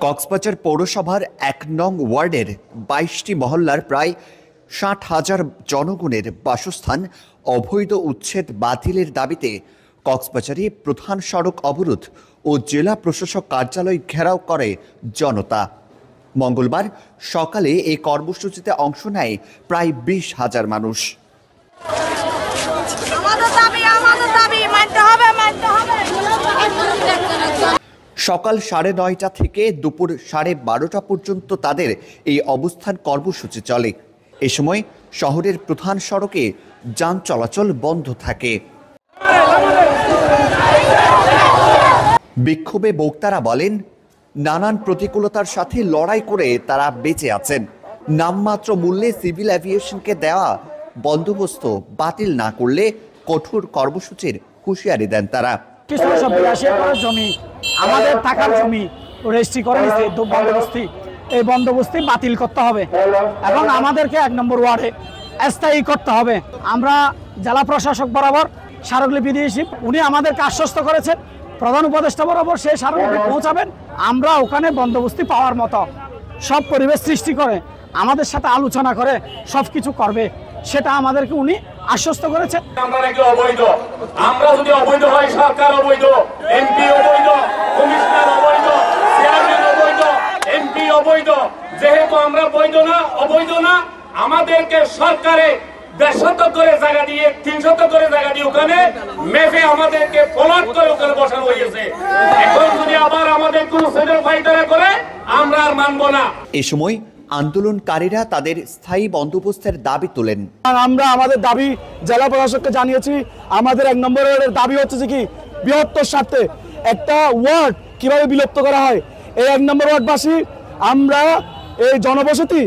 কক্সবাজার পৌরসভার ১ নং ওয়ার্ডের ২২টি মহল্লার প্রায় ৬০,০০০ জনগণের বাসস্থান অবৈধ উচ্ছেদ বাতিলের দাবিতে কক্সবাজারে প্রধান সড়ক অবরোধ ও জেলা প্রশাসক কার্যালয় ঘেরাও করে জনতা। মঙ্গলবার সকালে এই কর্মসূচিতে অংশ নেয় প্রায় ২০,০০০ মানুষ। সকাল ৯:৩০ থেকে দুপুর ১২:৩০ পর্যন্ত তাদের এই অবস্থান কর্মসূচি চলে। এ সময় শহরের প্রধান সড়কে যান চলাচল বন্ধ থাকে। বিক্ষোভে বক্তারা বলেন, নানান প্রতিকূলতার সাথে লড়াই করে তারা বেঁচে আছেন। নামমাত্র মূল্যে সিভিল এভিয়েশনকে দেওয়া বন্দোবস্ত বাতিল না করলে কঠোর কর্মসূচির হুঁশিয়ারি দেন তারা। জমি আমাদের থাকার জমি রেজিস্ট্রি করে নিচ্ছে, বন্দোবস্তি এই বন্দোবস্তি বাতিল করতে হবে এবং আমাদেরকে ১ নম্বর ওয়ার্ডে স্থায়ী করতে হবে। আমরা জেলা প্রশাসক বরাবর স্মারকলিপি দিয়েছি, উনি আমাদেরকে আশ্বস্ত করেছেন প্রধান উপদেষ্টা বরাবর সেই স্মারকলিপি পৌঁছাবেন। আমরা ওখানে বন্দোবস্তি পাওয়ার মতো সব পরিবেশ সৃষ্টি করে আমাদের সাথে আলোচনা করে সব কিছু করবে, সেটা আমাদেরকে উনি আশ্বস্ত করেছেন। আমরা নাকি অবৈধ, আমরা যদি অবৈধ হয় সরকার অবৈধ, এমপি অবৈধ, কমিশনার অবৈধ, চেয়ারম্যান অবৈধ, এমপি অবৈধ। যেহেতু আমরা অবৈধ না, আমাদেরকে সরকারে ১৫০ করে জায়গা দিয়ে ৩০০ করে জায়গা দিয়ে ওখানে মেপে আমাদেরকে প্লট করে ওখানে বসানো হয়েছে। এখন যদি আবার আমাদের কোন সেটেল ফাইটারে করে আমরা আর মানব না। এ সময় আন্দোলনকারীরা তাদের স্থায়ী বন্দোবস্তের দাবি তোলেন। আমরা আমাদের দাবি জেলা প্রশাসককে জানিয়েছি। আমাদের ১ নম্বর ওয়ার্ডের দাবি হচ্ছে যে কি বৃহত্তর স্বার্থে একটা ওয়ার্ড কিভাবে বিলুপ্ত করা হয়। এই ১ নম্বর ওয়ার্ডবাসী আমরা এই জনবসতি,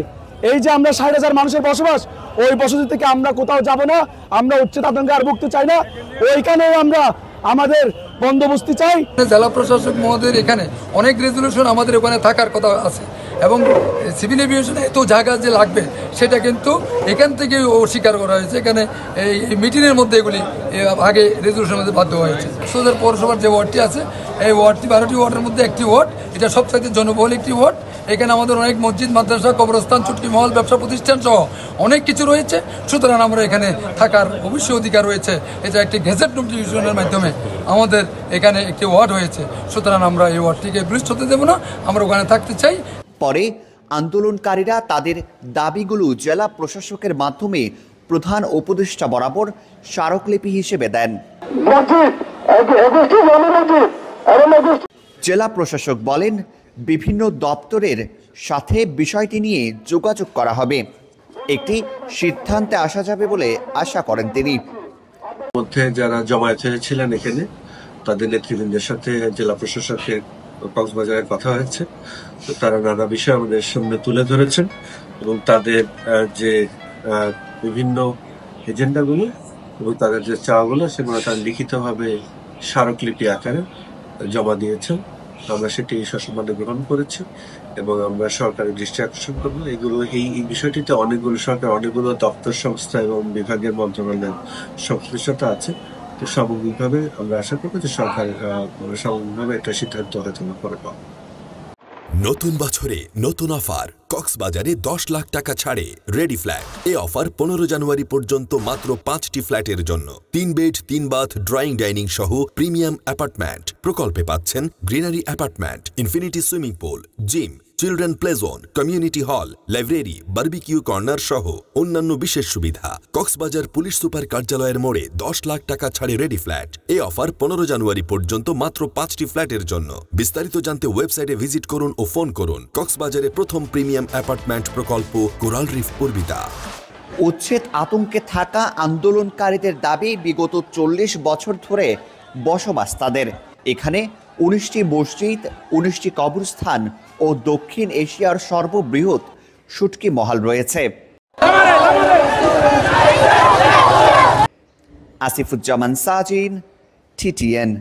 এই যে আমরা ৬০,০০০ মানুষের বসবাস, ওই বসতি থেকে আমরা কোথাও যাব না। আমরা উচ্ছেদ আতঙ্কে আর ভুগতে চাই না। ওইখানেও আমরা আমাদের বন্দোবস্তি চাই। জেলা প্রশাসক মহোদয়ের এখানে অনেক রেজলিউশন আমাদের ওখানে থাকার কথা আছে এবং সিভিল এভিয়েশনে এত জায়গা যে লাগবে সেটা কিন্তু এখান থেকে অস্বীকার করা হয়েছে। এখানে এই মিটিংয়ের মধ্যে এগুলি আগে রেজলিউশনের মধ্যে বাধ্য হয়েছে। কক্সবাজার পৌরসভার যে ওয়ার্ডটি আছে এই ওয়ার্ডটি ১২টি ওয়ার্ডের মধ্যে একটি ওয়ার্ড, এটা সবচাইতে জনবহুল একটি ওয়ার্ড। এখানে আমাদের অনেক মসজিদ, মাদ্রাসা, কবরস্থান, চুটকি মহল, ব্যবসা প্রতিষ্ঠান সহ অনেক কিছু রয়েছে। সুতরাং আমরা এখানে থাকার অবশ্যই অধিকার রয়েছে। এটা একটি গেজেট নোটিফিকেশনের মাধ্যমে আমাদের এখানে একটি ওয়ার্ড হয়েছে। সুতরাং আমরা এই ওয়ার্ডটিকে বিলুপ্ত হতে দেব না, আমরা ওখানে থাকতে চাই। পরে আন্দোলনকারীরা তাদের দাবিগুলো জেলা প্রশাসকের মাধ্যমে প্রধান উপদেষ্টা বরাবর স্মারকলিপি হিসেবে দেন। জেলা প্রশাসক বলেন, বিভিন্ন দপ্তরের সাথে বিষয়টি নিয়ে যোগাযোগ করা হবে, একটি সিদ্ধান্তে আসা যাবে বলে আশা করেন তিনি। মধ্যে যারা জমায়েত ছিলেন এখানে তাদের নেতৃবৃন্দের সাথে জেলা প্রশাসকের কক্সবাজারে কথা হয়েছে। তো তারা নানা বিষয় আমাদের সামনে তুলে ধরেছেন এবং তাদের যে বিভিন্ন এজেন্ডাগুলো এবং তাদের যে চাওয়াগুলো সেগুলো তারা লিখিতভাবে স্মারকলিপি আকারে জমা দিয়েছেন। আমরা সেটি সসম্মানে গ্রহণ করেছি এবং আমরা সরকারের দৃষ্টি আকর্ষণ করবো। এই বিষয়টিতে অনেকগুলো দপ্তর, সংস্থা এবং বিভাগের মন্ত্রণালয়ের সংশ্লিষ্টতা আছে। তো সামগ্রিকভাবে আমরা আশা করবো যে সরকার সামগ্রিকভাবে একটা সিদ্ধান্ত হয়তো পরে পাবো। নতুন বছরে নতুন অফার, কক্সবাজারে ১০ লাখ টাকা ছাড়ে রেডি ফ্ল্যাট। এই অফার ১৫ জানুয়ারি পর্যন্ত মাত্র ৫টি ফ্ল্যাটের জন্য। ৩ বেড ৩ বাথ ড্রয়িং ডাইনিং সহ প্রিমিয়াম অ্যাপার্টমেন্ট। প্রকল্পে পাচ্ছেন greenery apartment, infinity swimming pool, gym, children play zone, community hall, library, barbecue corner সহ অন্যান্য বিশেষ সুবিধা। কক্সবাজার পুলিশ সুপার কার্যালয়ের মোড়ে ১০ লাখ টাকা ছাড়ে রেডি ফ্ল্যাট। এই অফার ১৫ জানুয়ারি পর্যন্ত মাত্র ৫টি ফ্ল্যাটের জন্য। বিস্তারিত জানতে ওয়েবসাইটে ভিজিট করুন ও ফোন করুন। কক্সবাজারে প্রথম প্রিমিয়াম অ্যাপার্টমেন্ট প্রকল্প কোরাল রিফ পূর্বিতা। উচ্ছেদ আতঙ্কে থাকা আন্দোলনকারীদের দাবি, বিগত ৪০ বছর ধরে বসবাস তাদের। এখানে ১৯টি মসজিদ, ১৯টি কবরস্থান ও দক্ষিণ এশিয়ার সর্ববৃহৎ শুটকি মহল রয়েছে। আসিফুজ্জামান সাজিন, TTN।